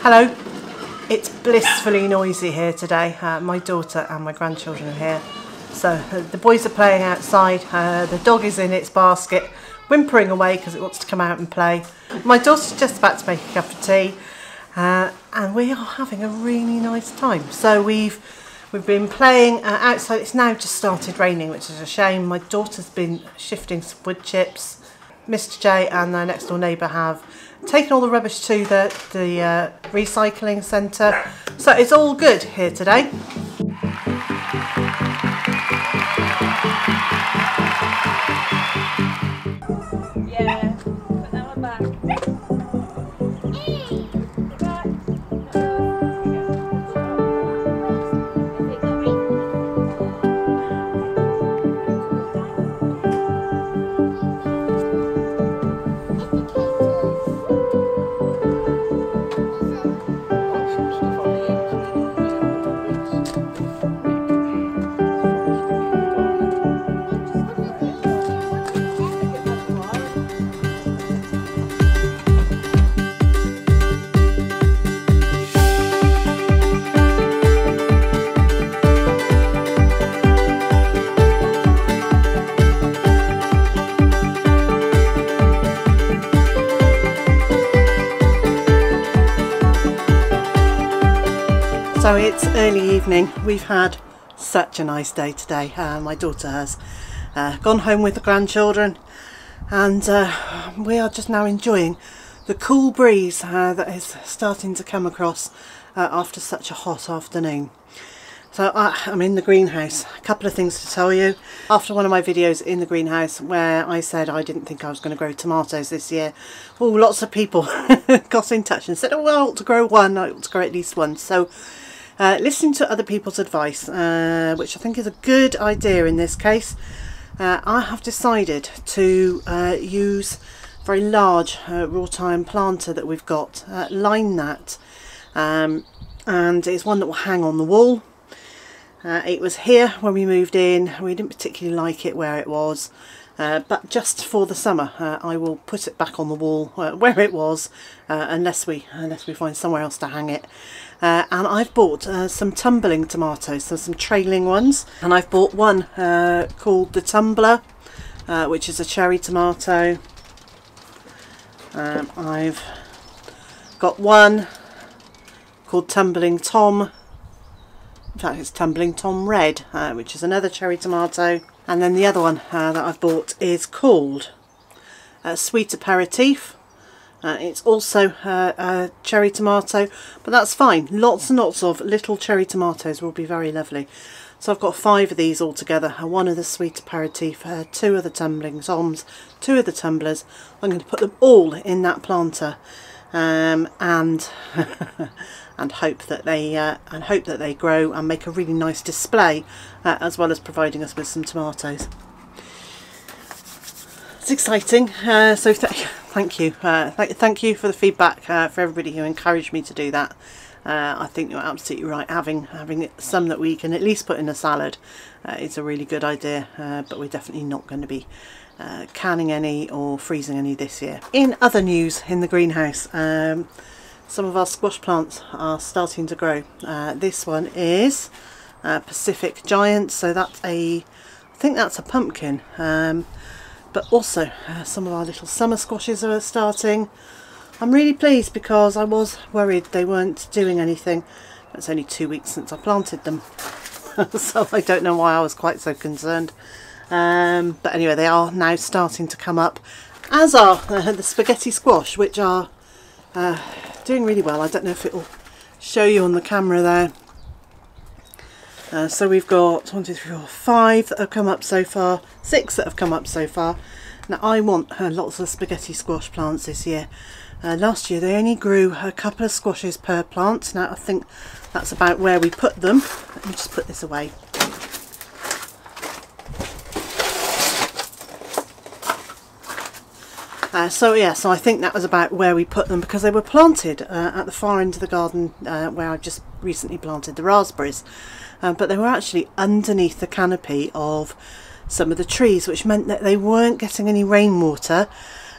Hello, it's blissfully noisy here today. My daughter and my grandchildren are here. So the boys are playing outside, the dog is in its basket, whimpering away because it wants to come out and play. My daughter's just about to make a cup of tea and we are having a really nice time. So we've been playing outside. It's now just started raining, which is a shame. My daughter's been shifting some wood chips. Mr. J and their next door neighbour have taken all the rubbish to the recycling centre. So it's all good here today. Yeah, put that one back. So it's early evening. We've had such a nice day today. My daughter has gone home with the grandchildren and we are just now enjoying the cool breeze that is starting to come across after such a hot afternoon. So I'm in the greenhouse. A couple of things to tell you. After one of my videos in the greenhouse where I said I didn't think I was going to grow tomatoes this year, oh, lots of people got in touch and said, oh, well, I ought to grow one, I ought to grow at least one. So listening to other people's advice, which I think is a good idea in this case, I have decided to use a very large wrought iron planter that we've got, line that, and it's one that will hang on the wall. It was here when we moved in. We didn't particularly like it where it was, but just for the summer I will put it back on the wall where it was, unless we find somewhere else to hang it. And I've bought some tumbling tomatoes, so some trailing ones, and I've bought one called the Tumbler, which is a cherry tomato. I've got one called Tumbling Tom. In fact, it's Tumbling Tom Red, which is another cherry tomato. And then the other one that I've bought is called Sweet Aperitif. It's also a cherry tomato, but that's fine. Lots and lots of little cherry tomatoes will be very lovely. So I've got 5 of these all together. One of the Sweet Aperitif, 2 of the Tumbling Toms, 2 of the Tumblers. I'm going to put them all in that planter, and and hope that they grow and make a really nice display, as well as providing us with some tomatoes. It's exciting. So thank you. Thank you for the feedback, for everybody who encouraged me to do that. I think you're absolutely right. Having some that we can at least put in a salad is a really good idea, but we're definitely not going to be canning any or freezing any this year. In other news in the greenhouse, some of our squash plants are starting to grow. This one is Pacific Giant, so that's I think that's a pumpkin. But also some of our little summer squashes are starting. I'm really pleased because I was worried they weren't doing anything. It's only 2 weeks since I planted them, so I don't know why I was quite so concerned. But anyway, they are now starting to come up, as are the spaghetti squash, which are doing really well. I don't know if it will show you on the camera there. So we've got 1, 2, 3, 4, 5 that have come up so far, 6 that have come up so far. Now I want lots of spaghetti squash plants this year. Last year they only grew a couple of squashes per plant. Now I think that's about where we put them. Let me just put this away. So I think that was about where we put them, because they were planted at the far end of the garden where I've just recently planted the raspberries, but they were actually underneath the canopy of some of the trees, which meant that they weren't getting any rainwater,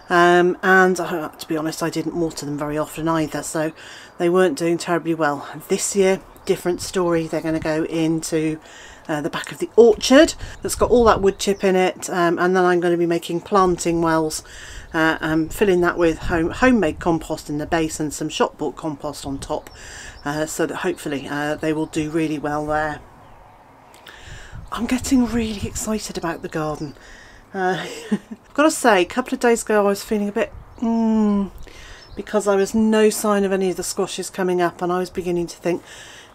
and to be honest, I didn't water them very often either, so they weren't doing terribly well. This year, different story. They're going to go into the back of the orchard that's got all that wood chip in it, and then I'm going to be making planting wells, filling that with homemade compost in the base and some shop bought compost on top, so that hopefully they will do really well there. I'm getting really excited about the garden. I've got to say, a couple of days ago I was feeling a bit because there was no sign of any of the squashes coming up, and I was beginning to think,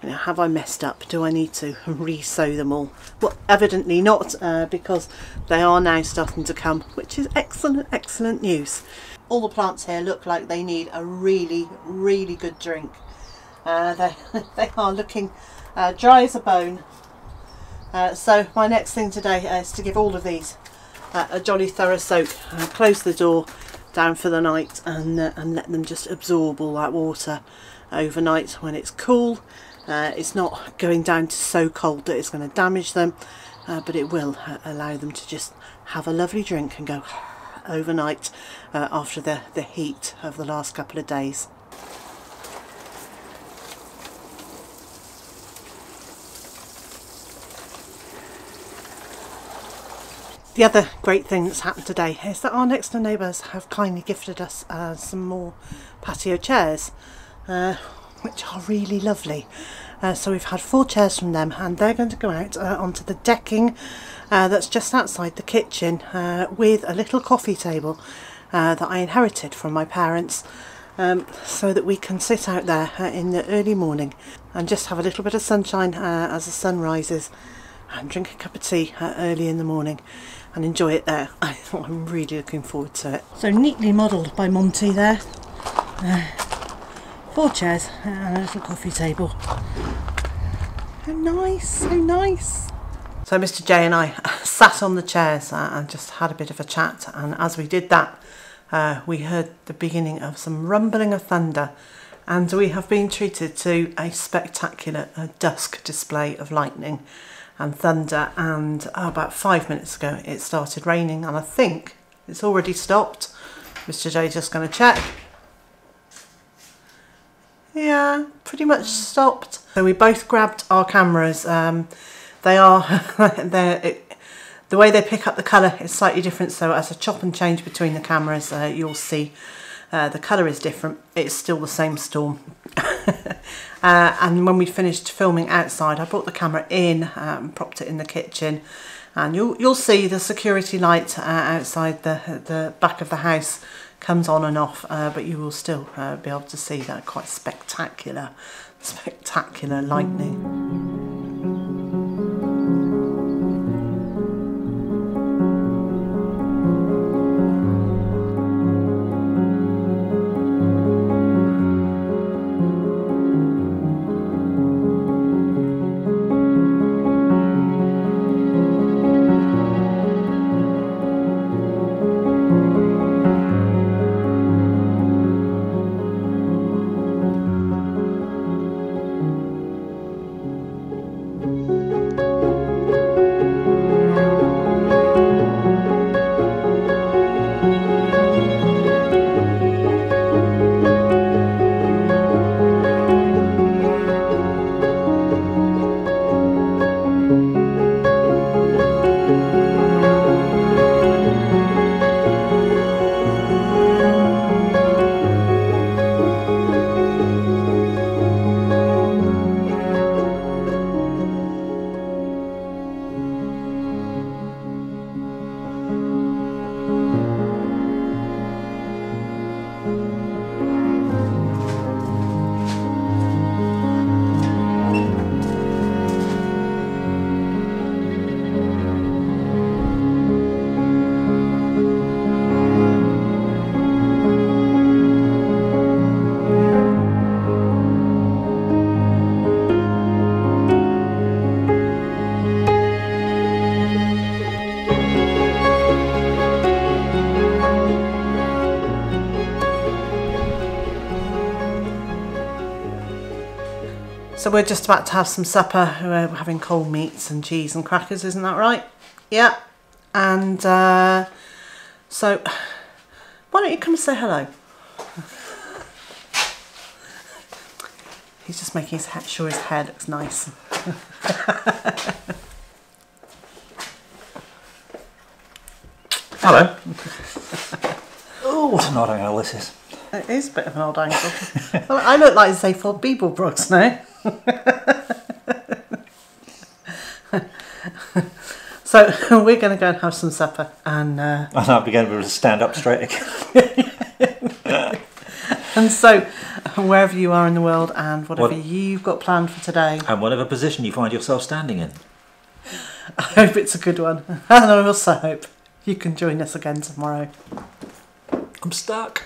you know, have I messed up? Do I need to re-sow them all? Well, evidently not, because they are now starting to come, which is excellent news. All the plants here look like they need a really good drink. They are looking dry as a bone. So my next thing today is to give all of these a jolly thorough soak, close the door down for the night, and let them just absorb all that water overnight when it's cool. It's not going down to so cold that it's going to damage them, but it will allow them to just have a lovely drink and go overnight after the heat of the last couple of days. The other great thing that's happened today is that our next door neighbours have kindly gifted us some more patio chairs, which are really lovely. So we've had 4 chairs from them, and they're going to go out onto the decking that's just outside the kitchen, with a little coffee table that I inherited from my parents, so that we can sit out there in the early morning and just have a little bit of sunshine as the sun rises, and drink a cup of tea early in the morning and enjoy it there. I'm really looking forward to it. So neatly modelled by Monty there. 4 chairs and a little coffee table. How nice, so nice. So Mr. J and I sat on the chairs and just had a bit of a chat, and as we did that, we heard the beginning of some rumbling of thunder, and we have been treated to a spectacular dusk display of lightning and thunder, and about 5 minutes ago it started raining, and I think it's already stopped. Mr. J just going to check. Yeah, pretty much stopped. So we both grabbed our cameras. They are the way they pick up the colour is slightly different, so as a chop and change between the cameras, you'll see the colour is different. It's still the same storm. And when we finished filming outside, I brought the camera in and propped it in the kitchen, and you'll see the security light outside the back of the house comes on and off, but you will still be able to see that quite spectacular lightning. So we're just about to have some supper. We're having cold meats and cheese and crackers, isn't that right? Yeah. And so Why don't you come and say hello? He's just making sure his hair looks nice. Hello. Oh, what an odd angle this is. It is a bit of an old angle. Well, I look like Zaphod Beeblebrox now. So we're going to go and have some supper, and I'll be going to be able to stand up straight again. and so wherever you are in the world and whatever you've got planned for today, And whatever position you find yourself standing in. I hope it's a good one, and I also hope you can join us again tomorrow. I'm stuck.